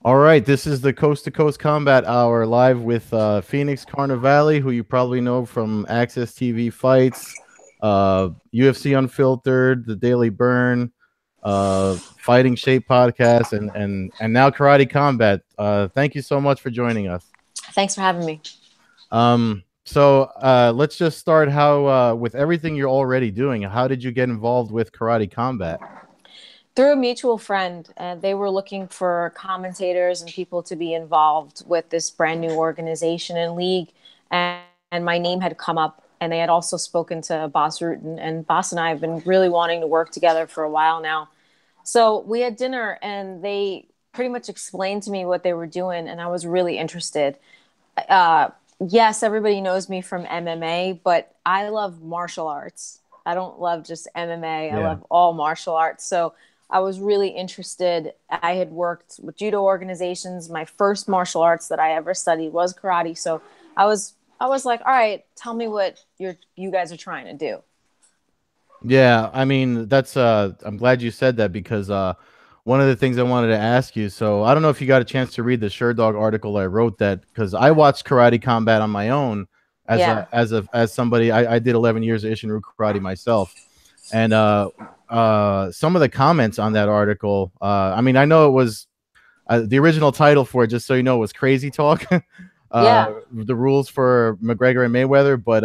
All right, this is the Coast to Coast Combat Hour live with Phoenix Carnevale, who you probably know from Access TV fights, UFC Unfiltered, The Daily Burn, Fighting Shape podcast, and now Karate Combat. Thank you so much for joining us. Thanks for having me. Let's just start how with everything you're already doing. How did you get involved with Karate Combat? Through a mutual friend, they were looking for commentators and people to be involved with this brand new organization and league. And my name had come up, and they had also spoken to Boss Rutan. And Boss and I have been really wanting to work together for a while now. So we had dinner, and they pretty much explained to me what they were doing, and I was really interested. Uh, yes, everybody knows me from MMA, but I love martial arts. I don't love just MMA. I Yeah. love all martial arts. So I was really interested. I had worked with judo organizations. My first martial arts that I ever studied was karate. So I was like, all right, tell me what you guys are trying to do. Yeah, I mean, that's I'm glad you said that because one of the things I wanted to ask you, so I don't know if you got a chance to read the Sherdog article I wrote that because I watched Karate Combat on my own Yeah. as somebody I did 11 years of Ishinru karate myself. And some of the comments on that article, I mean, I know it was the original title for it, just so you know, was Crazy Talk. Yeah. The rules for McGregor and Mayweather, but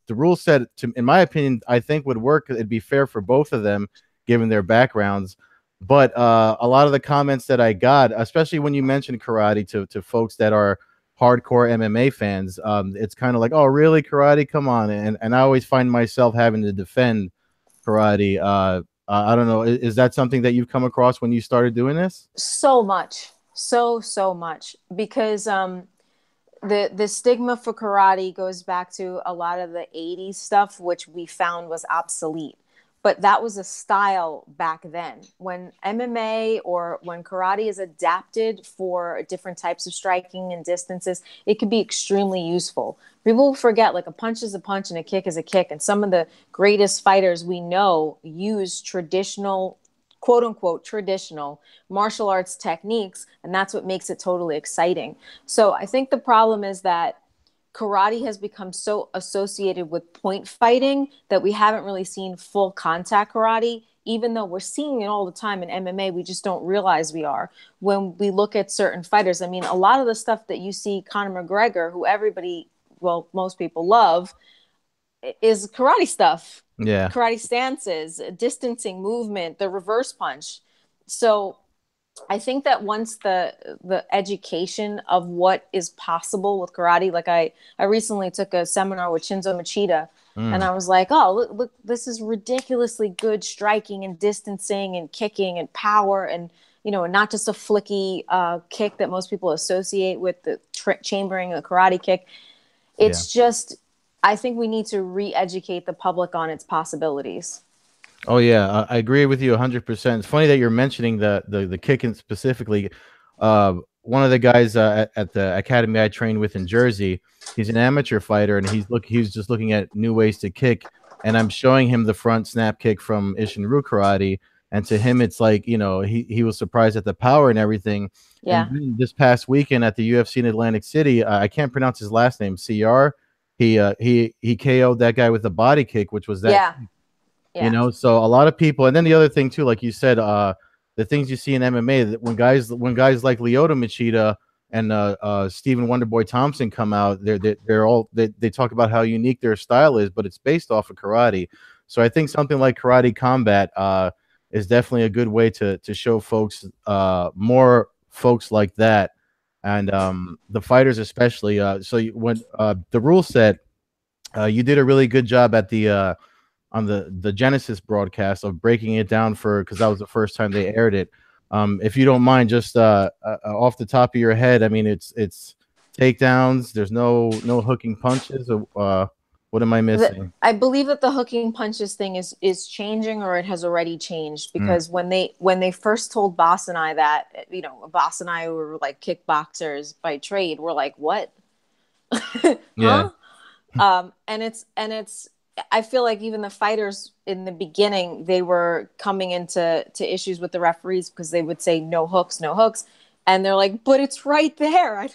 the rules said, in my opinion, I think would work. It'd be fair for both of them, given their backgrounds. But a lot of the comments that I got, especially when you mentioned karate to folks that are hardcore MMA fans, it's kind of like, oh, really, karate? Come on! And I always find myself having to defend karate. I don't know. Is that something that you've come across when you started doing this? So much. So much. Because the stigma for karate goes back to a lot of the 80s stuff, which we found was obsolete. But that was a style back then. When MMA or when karate is adapted for different types of striking and distances, it can be extremely useful. People forget like a punch is a punch and a kick is a kick. And some of the greatest fighters we know use traditional, quote unquote, traditional martial arts techniques. And that's what makes it totally exciting. So I think the problem is that karate has become so associated with point fighting that we haven't really seen full contact karate, even though we're seeing it all the time in MMA. We just don't realize we are. When we look at certain fighters, I mean, a lot of the stuff that you see Conor McGregor, who everybody, well, most people love, is karate stuff, Yeah. karate stances, distancing movement, the reverse punch. So I think that once the education of what is possible with karate, like I recently took a seminar with Shinzo Machida, and Mm, I was like, oh, look, this is ridiculously good striking and distancing and kicking and power, and not just a flicky kick that most people associate with the chambering a karate kick. yeah. It's just, I think we need to re-educate the public on its possibilities. Oh yeah, I agree with you 100%. It's funny that you're mentioning the kicking specifically. One of the guys at the academy I trained with in Jersey, he's an amateur fighter, and he's just looking at new ways to kick. And I'm showing him the front snap kick from Ishinru karate, and to him, it's like he was surprised at the power and everything. And Yeah, then this past weekend at the UFC in Atlantic City, I can't pronounce his last name, CR. He KO'd that guy with a body kick, which was that yeah, yeah, so a lot of people, and then the other thing too, like you said, the things you see in MMA, that when guys like Lyoto Machida and Stephen Wonderboy Thompson come out, they talk about how unique their style is, but it's based off of karate. So I think something like Karate Combat is definitely a good way to show folks more folks like that, and the fighters especially. When the rule set, you did a really good job at the on the Genesis broadcast of breaking it down for because that was the first time they aired it. If you don't mind, just off the top of your head, I mean, it's takedowns. There's no hooking punches. What am I missing? I believe that the hooking punches thing is changing, or it has already changed, Mm, because when they first told Boss and I that, Boss and I were like kickboxers by trade, we're like, what? yeah, Huh? And it's I feel like even the fighters in the beginning, they were coming into issues with the referees because they would say no hooks, no hooks. And they're like, but it's right there.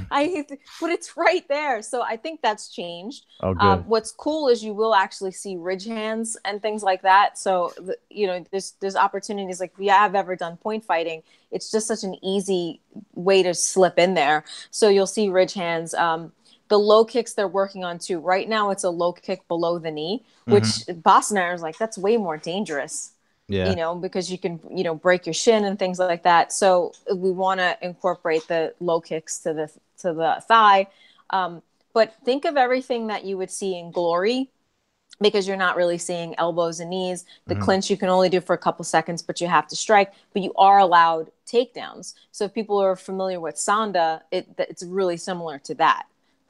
But it's right there. So I think that's changed. Oh, good. What's cool is you will actually see ridge hands and things like that. So, there's opportunities, like if you have ever done point fighting, it's just such an easy way to slip in there. So you'll see ridge hands. The low kicks they're working on too. Right now, it's a low kick below the knee, which Boston is like, that's way more dangerous. Yeah. Because you can, break your shin and things like that. So we want to incorporate the low kicks to the thigh. But think of everything that you would see in Glory, because you're not really seeing elbows and knees. The clinch you can only do for a couple seconds, but you have to strike. But you are allowed takedowns. So if people are familiar with Sanda, it's really similar to that,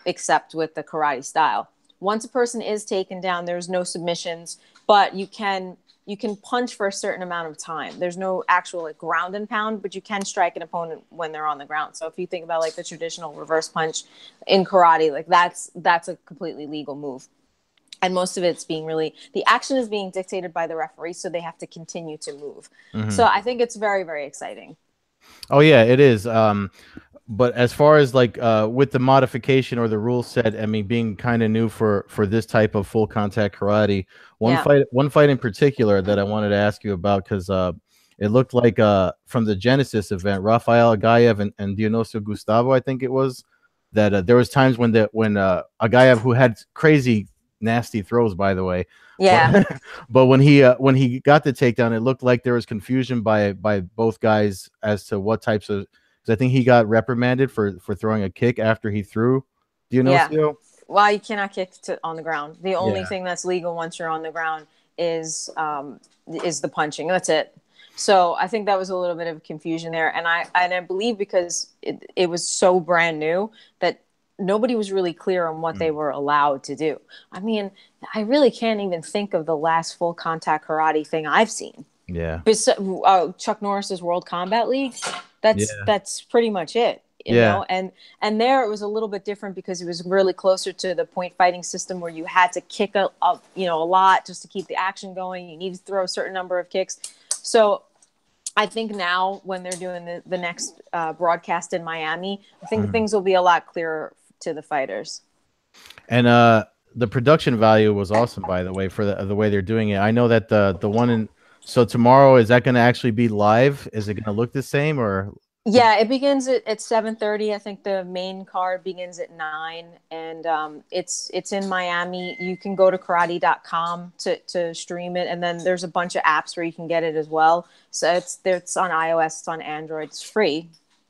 except with the karate style. Once a person is taken down, there's no submissions, but you can punch for a certain amount of time. There's no actual like ground and pound, but you can strike an opponent when they're on the ground. So if you think about like the traditional reverse punch in karate, like that's a completely legal move. And most of it's the action is being dictated by the referee, so they have to continue to move. So I think it's very, very exciting. Oh yeah, it is. But as far as like with the modification or the rule set, I mean, being kind of new for this type of full contact karate, one fight in particular that I wanted to ask you about, because it looked like from the Genesis event, Rafael Agaev and Dionisio Gustavo, I think it was, that there was times when Agaev, who had crazy nasty throws, by the way, but when he got the takedown, it looked like there was confusion by both guys as to what types of. I think he got reprimanded for throwing a kick after he threw Dionisio. Yeah. Well, you cannot kick on the ground. The only thing that's legal once you're on the ground is the punching. That's it. So I think that was a little bit of confusion there, and I believe because it was so brand new that nobody was really clear on what they were allowed to do. I mean, I really can't even think of the last full contact karate thing I've seen. Yeah. Chuck Norris's World Combat League. That's pretty much it, you know. And there it was a little bit different because it was really closer to the point fighting system, where you had to kick a lot just to keep the action going. You need to throw a certain number of kicks. So I think now when they're doing the next broadcast in Miami, I think things will be a lot clearer to the fighters. And the production value was awesome, by the way, for the way they're doing it. I know that the one in. So tomorrow, is that going to actually be live? Is it going to look the same, or? Yeah, it begins at 7:30. I think the main card begins at 9, and it's in Miami. You can go to karate.com to stream it, and then there's a bunch of apps where you can get it as well. So it's on iOS, it's on Android, it's free.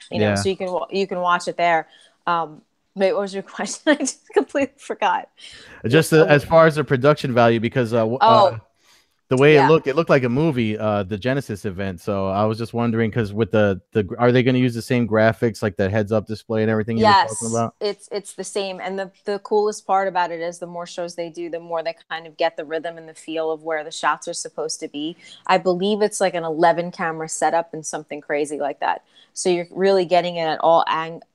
You know, so you can watch it there. Wait, what was your question? I just completely forgot. Just as far as the production value, because the way it looked like a movie, the Genesis event. So I was just wondering, because with the are they going to use the same graphics, like the heads up display and everything you were talking about? It's the same. And the coolest part about it is the more shows they do, the more they kind of get the rhythm and the feel of where the shots are supposed to be. I believe it's like an 11 camera setup and something crazy like that. So you're really getting it at all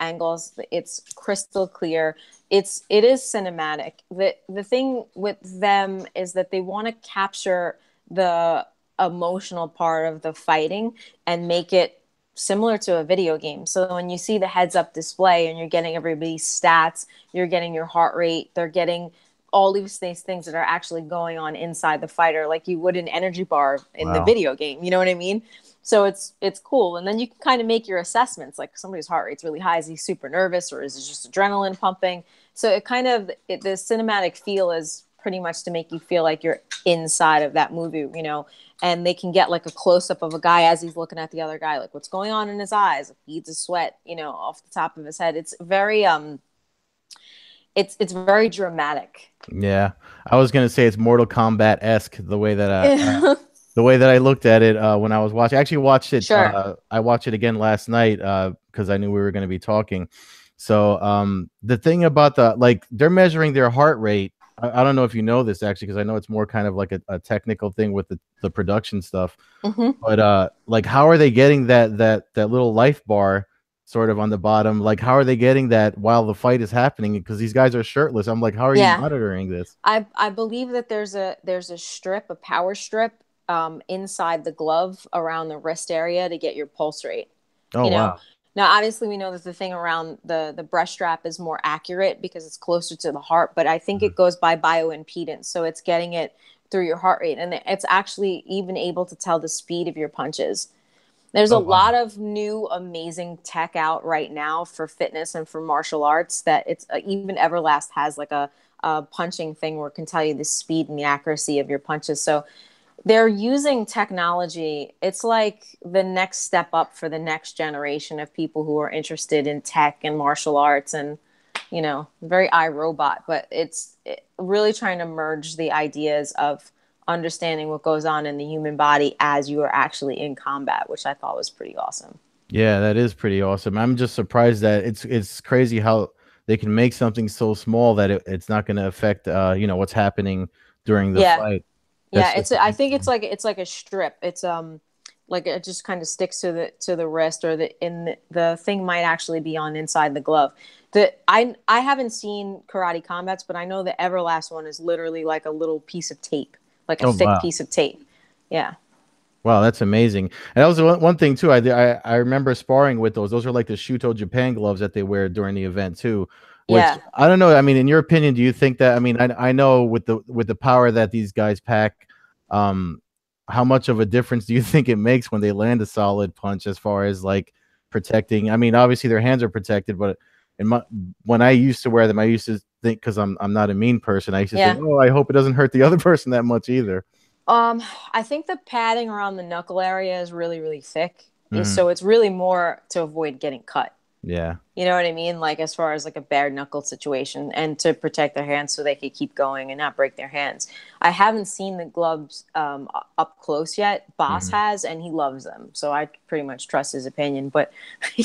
angles. It's crystal clear. It is cinematic. The thing with them is that they want to capture the emotional part of the fighting and make it similar to a video game. So when you see the heads up display and you're getting everybody's stats, you're getting your heart rate, they're getting all these things that are actually going on inside the fighter, like you would an energy bar in the video game. You know what I mean? So it's cool. And then you can kind of make your assessments, like somebody's heart rate's really high. Is he super nervous, or is it just adrenaline pumping? So the cinematic feel is pretty much to make you feel like you're inside of that movie, you know, and they can get like a close up of a guy as he's looking at the other guy, like what's going on in his eyes, if he needs a sweat, you know, off the top of his head. It's very, it's very dramatic. Yeah. I was going to say it's Mortal Kombat-esque, the way that the way that I looked at it when I was watching. I actually watched it. Sure. I watched it again last night because I knew we were going to be talking. So the thing about they're measuring their heart rate. I don't know if you know this actually, because I know it's more kind of like a technical thing with the production stuff. But like, how are they getting that little life bar sort of on the bottom? Like, how are they getting that while the fight is happening? Because these guys are shirtless. I'm like, how are you monitoring this? I believe that there's a strip, a power strip inside the glove around the wrist area to get your pulse rate. Oh, wow. Now, obviously, we know that the thing around the breast strap is more accurate because it's closer to the heart, but I think it goes by bioimpedance. So it's getting it through your heart rate, and it's actually even able to tell the speed of your punches. There's a Oh wow. lot of new amazing tech out right now for fitness and for martial arts that it's even Everlast has like a punching thing where it can tell you the speed and the accuracy of your punches. So they're using technology. It's like the next step up for the next generation of people who are interested in tech and martial arts and, very iRobot, but it's really trying to merge the ideas of understanding what goes on in the human body as you are actually in combat, which I thought was pretty awesome. Yeah, that is pretty awesome. I'm just surprised that it's crazy how they can make something so small that it's not going to affect what's happening during the Yeah. fight. Yeah, That's I think it's like a strip. It's like it just kind of sticks to the wrist, or the thing might actually be on inside the glove. I haven't seen karate combats, but I know the Everlast one is literally like a little piece of tape, like a oh thick wow. piece of tape. Yeah. Wow, that's amazing. And that was one thing too. I remember sparring with those. Those are like the Shuto Japan gloves that they wear during the event too. Which Yeah. I don't know. I mean, in your opinion, do you think that? I mean, I know with the power that these guys pack, um, how much of a difference do you think it makes when they land a solid punch as far as like protecting? I mean, obviously their hands are protected, but when I used to wear them, I used to think because I'm not a mean person. I used to think, Yeah. oh, I hope it doesn't hurt the other person that much either. I think the padding around the knuckle area is really, really thick. Hmm. So it's really more to avoid getting cut. Yeah. You know what I mean? Like as far as like a bare knuckle situation, and to protect their hands so they could keep going and not break their hands. I haven't seen the gloves up close yet. Boss Hmm. has, and he loves them. So I pretty much trust his opinion. But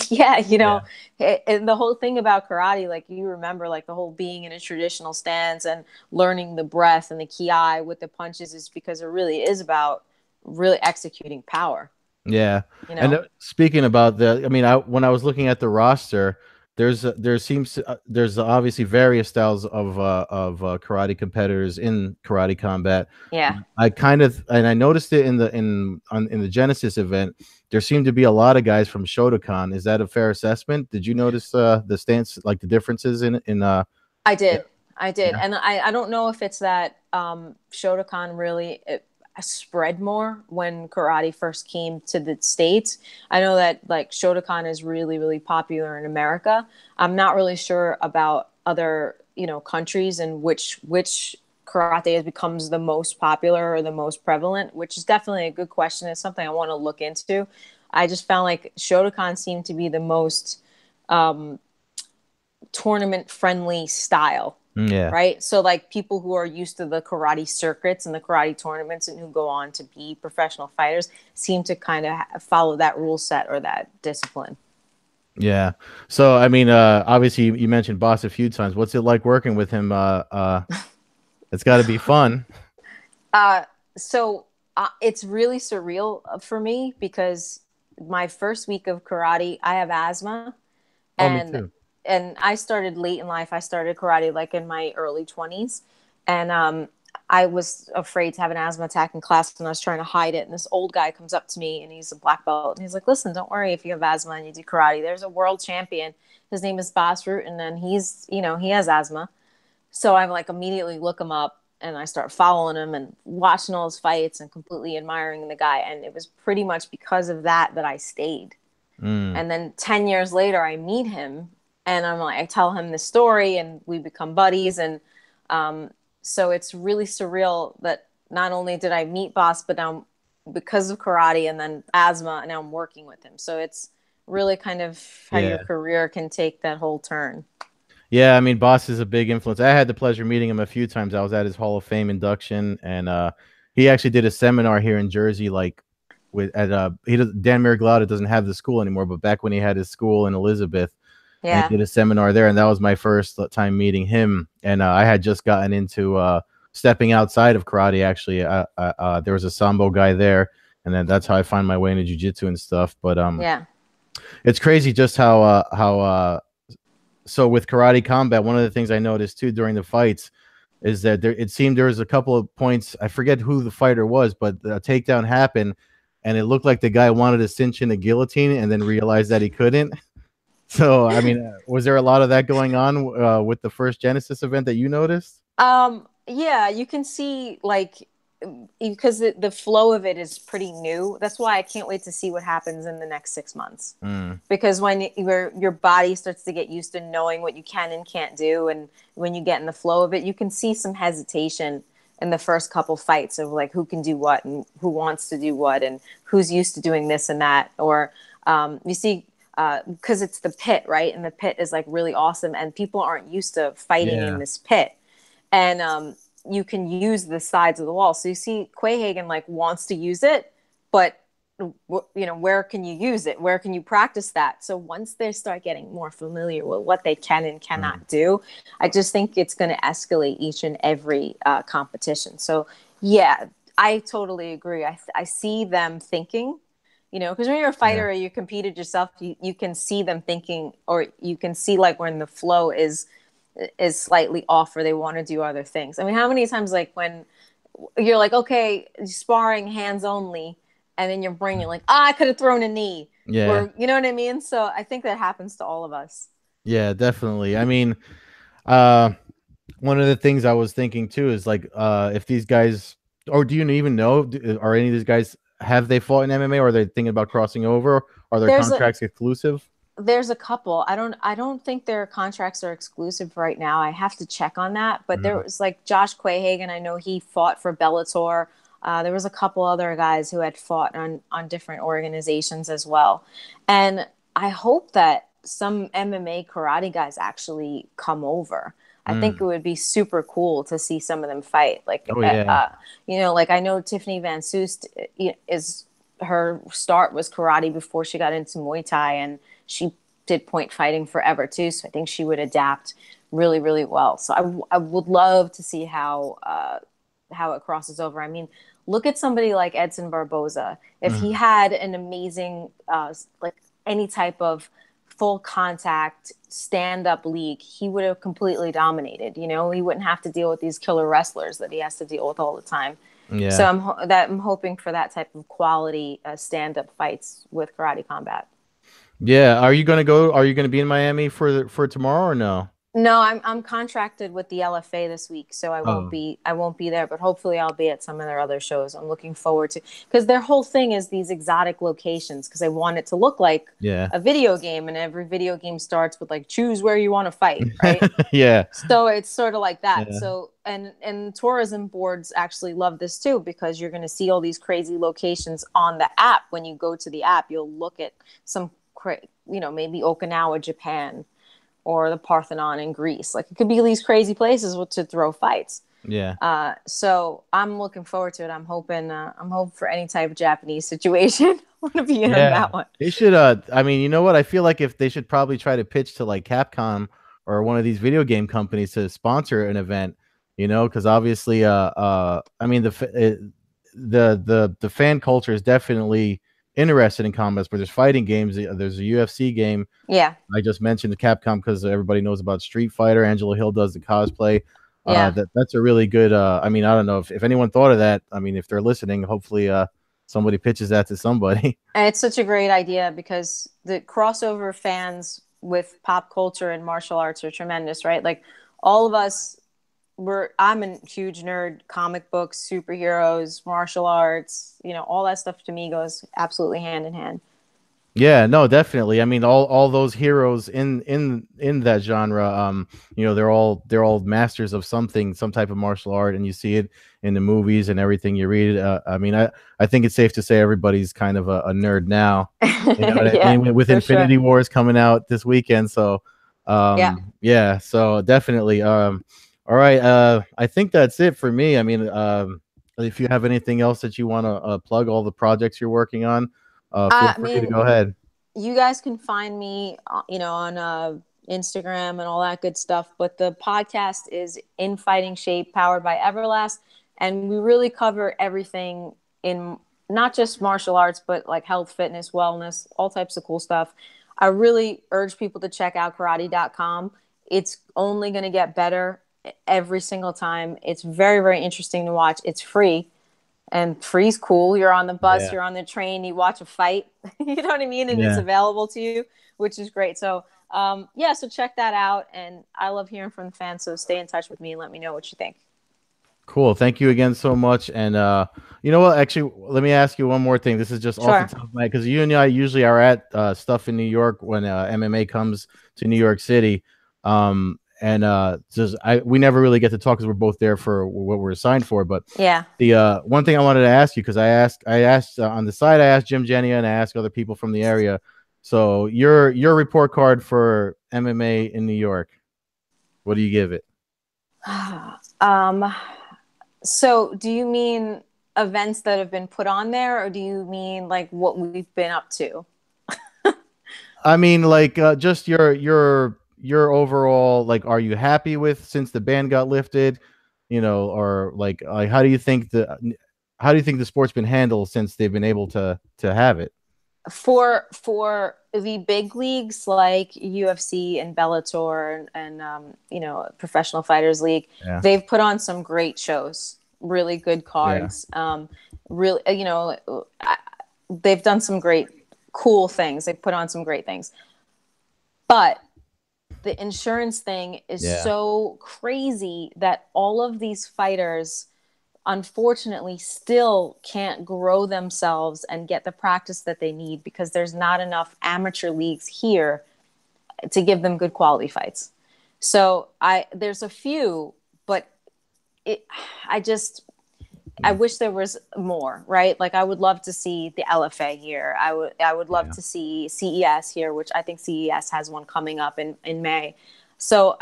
yeah, Yeah. and the whole thing about karate, like you remember, like the whole being in a traditional stance and learning the breath and the ki with the punches is because it really is about really executing power, Yeah, you and know? speaking about I mean, when I was looking at the roster, there's obviously various styles of karate competitors in karate combat. Yeah. I kind of and I noticed it in the Genesis event. There seemed to be a lot of guys from Shotokan. Is that a fair assessment? Did you notice the stance, like the differences in I yeah, did. I did. yeah. And I don't know if it's that Shotokan really spread more when karate first came to the States. I know that like Shotokan is really, really popular in America. I'm not really sure about other, countries and which karate becomes the most popular or the most prevalent, which is definitely a good question. It's something I want to look into. I just found like Shotokan seemed to be the most um, tournament friendly style, Mm, yeah. right? So like people who are used to the karate circuits and the karate tournaments and who go on to be professional fighters seem to kind of follow that rule set or that discipline. Yeah. So I mean, obviously you mentioned Boss a few times. What's it like working with him? It's got to be fun. Uh, so it's really surreal for me because my first week of karate, I have asthma, Oh, me and too. I started late in life. I started karate like in my early 20s, and I was afraid to have an asthma attack in class, and I was trying to hide it. And this old guy comes up to me, and he's a black belt, and he's like, "Listen, don't worry if you have asthma and you do karate. There's a world champion. His name is Boss Root, and then he has asthma." So I like immediately look him up and I start following him and watching all his fights and completely admiring the guy. And it was pretty much because of that that I stayed. Mm. And then 10 years later, I meet him and I'm like, I tell him the story and we become buddies. And so it's really surreal that not only did I meet Boss, but now because of karate and then asthma, and now I'm working with him. So it's really kind of how your Yeah. career can take that whole turn. Yeah, I mean, Boss is a big influence. I had the pleasure of meeting him a few times. I was at his Hall of Fame induction, and he actually did a seminar here in Jersey, like with at Dan Miragliotta doesn't have the school anymore, but back when he had his school in Elizabeth, and he Yeah. did a seminar there, and that was my first time meeting him. And I had just gotten into stepping outside of karate. Actually, there was a sambo guy there, and then that's how I found my way into jujitsu and stuff. But Yeah. it's crazy just how so with karate combat, one of the things I noticed too during the fights is that it seemed there was a couple of points. I forget who the fighter was, but a takedown happened, and it looked like the guy wanted to cinch in a guillotine and then realized that he couldn't. So, I mean, was there a lot of that going on with the first Genesis event that you noticed? Yeah, you can see like because the flow of it is pretty new. That's why I can't wait to see what happens in the next 6 months. Mm, Because when your body starts to get used to knowing what you can and can't do, and when you get in the flow of it, you can see some hesitation in the first couple fights of like who can do what and who wants to do what and who's used to doing this and that. Or you see because it's the pit, right? And the pit is like really awesome, and people aren't used to fighting in yeah. this pit. And you can use the sides of the wall. So you see, Quayhagen like wants to use it, but where can you use it? Where can you practice that? So once they start getting more familiar with what they can and Mm, cannot do, I just think it's going to escalate each and every competition. So yeah, I totally agree. I see them thinking, because when you're a yeah. fighter or you competed yourself, you can see them thinking, or you can see like when the flow is slightly off or they want to do other things. I mean, how many times like when you're like, okay, sparring hands only, and then your brain, you're like, I could have thrown a knee, Yeah. or you know what I mean? So I think that happens to all of us. Yeah, definitely. I mean, uh, one of the things I was thinking too is like, if these guys, or do you even know, are any of these guys, have they fought in MMA, or are they thinking about crossing over? Are their There's a contracts exclusive? there's a couple. I don't think their contracts are exclusive right now. I have to check on that. But there Mhm. was like Josh Quayhagen. I know he fought for Bellator. There was a couple other guys who had fought on different organizations as well. And I hope that some MMA karate guys actually come over. I think it Mm. would be super cool to see some of them fight. Like, Oh yeah, like I know Tiffany Van Soest is her start was karate before she got into Muay Thai, and she did point fighting forever too. So I think she would adapt really, really well. So I would love to see how it crosses over. I mean, look at somebody like Edson Barboza. If he mm. had an amazing like any type of full contact stand up league, he would have completely dominated. He wouldn't have to deal with these killer wrestlers that he has to deal with all the time. So Yeah. I'm hoping for that type of quality stand up fights with Karate Combat. Yeah. Are you gonna go? Are you gonna be in Miami for tomorrow or no? No, I'm contracted with the LFA this week, so I won't Oh, be I won't be there, but hopefully I'll be at some of their other shows. I'm looking forward to, because their whole thing is these exotic locations, because they want it to look like yeah. a video game, and every video game starts with like choose where you want to fight, right? Yeah. So it's sort of like that. Yeah. So and tourism boards actually love this too, because you're going to see all these crazy locations on the app. When you go to the app, you'll look at some maybe Okinawa, Japan, or the Parthenon in Greece. Like it could be these crazy places to throw fights. Yeah. So I'm looking forward to it. I'm hoping for any type of Japanese situation. I want to be in on Yeah. that one. They should I mean, you know what? I feel like if they should probably try to pitch to like Capcom or one of these video game companies to sponsor an event, because obviously I mean the fan culture is definitely interested in combats, but there's fighting games, there's a UFC game. Yeah, I just mentioned the Capcom because everybody knows about Street Fighter. Angela Hill does the cosplay. yeah. That's a really good. I mean, I don't know if anyone thought of that. I mean, if they're listening, hopefully, somebody pitches that to somebody. And it's such a great idea because the crossover fans with pop culture and martial arts are tremendous, right? Like all of us I'm a huge nerd, comic books, superheroes, martial arts, all that stuff to me goes absolutely hand in hand. Yeah, no, definitely. I mean, all those heroes in that genre, they're all masters of something, some type of martial art, and you see it in the movies and everything you read. I mean, I think it's safe to say everybody's kind of a nerd now. You know what I Yeah, mean? With for sure. Infinity Wars coming out this weekend, so Yeah. yeah, so definitely. All right, I think that's it for me. I mean, if you have anything else that you want to plug, all the projects you're working on. Feel I free to mean, go ahead. you guys can find me, on Instagram and all that good stuff. But the podcast is In Fighting Shape, powered by Everlast, and we really cover everything in not just martial arts, but like health, fitness, wellness, all types of cool stuff. I really urge people to check out karate.com. It's only going to get better every single time. It's very, very interesting to watch. It's free, and free's cool. You're on the bus, Yeah. you're on the train, you watch a fight. You know what I mean? And it's Yeah. available to you, which is great. So Yeah, so check that out. And I love hearing from the fans. So stay in touch with me and let me know what you think. Cool. Thank you again so much. And you know what? Actually, let me ask you one more thing. This is just off the Sure. top of my head because you and I usually are at stuff in New York when MMA comes to New York City. And just we never really get to talk because we're both there for what we're assigned for. But Yeah. the one thing I wanted to ask you, because I asked on the side, I asked Jim Genia and I asked other people from the area. So your report card for MMA in New York, what do you give it? um, so do you mean events that have been put on there, or do you mean like what we've been up to? I mean, like, just your overall, like, are you happy with since the ban got lifted, or like how do you think the sport's been handled since they've been able to have it? For the big leagues like UFC and Bellator and Professional Fighters League, Yeah, they've put on some great shows, really good yeah, cards. Really, they've done some great, cool things. They've put on some great things, but the insurance thing is yeah, so crazy that all of these fighters unfortunately still can't grow themselves and get the practice that they need because there's not enough amateur leagues here to give them good quality fights. So there's a few, but it I just I wish there was more, right? Like I would love to see the LFA here. I would love yeah, to see CES here, which I think CES has one coming up in May. So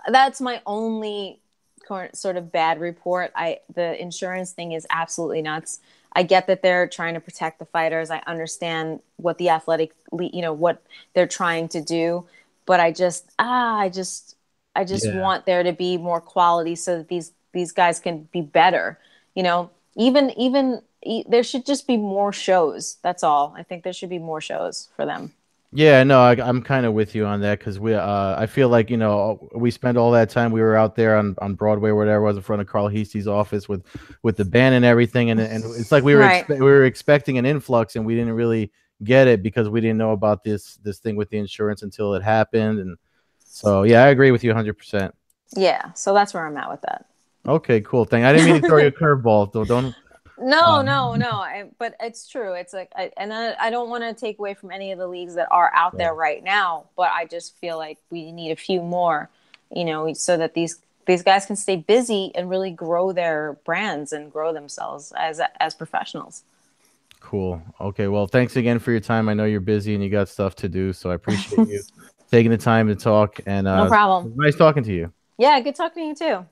that's my only current sort of bad report. The insurance thing is absolutely nuts. I get that they're trying to protect the fighters. I understand what the athletic, what they're trying to do, but I just yeah. want there to be more quality so that these guys can be better. You know, there should just be more shows. That's all. I think there should be more shows for them. Yeah, no, I'm kind of with you on that because I feel like we spent all that time we were out there on Broadway, whatever it was, in front of Carl Heasty's office with the band and everything, and it's like Right. we were expecting an influx and we didn't really get it because we didn't know about this thing with the insurance until it happened, and so yeah, I agree with you 100%. Yeah. So that's where I'm at with that. Okay, cool thing. I didn't mean to throw you a curveball, though. Don't. No, Uh, no, no. But it's true. It's like, I don't want to take away from any of the leagues that are out yeah. there right now, but I just feel like we need a few more, so that these guys can stay busy and really grow their brands and grow themselves as professionals. Cool. Okay. Well, thanks again for your time. I know you're busy and you got stuff to do, so I appreciate you taking the time to talk. And No it problem. was nice talking to you. Yeah, good talking to you too.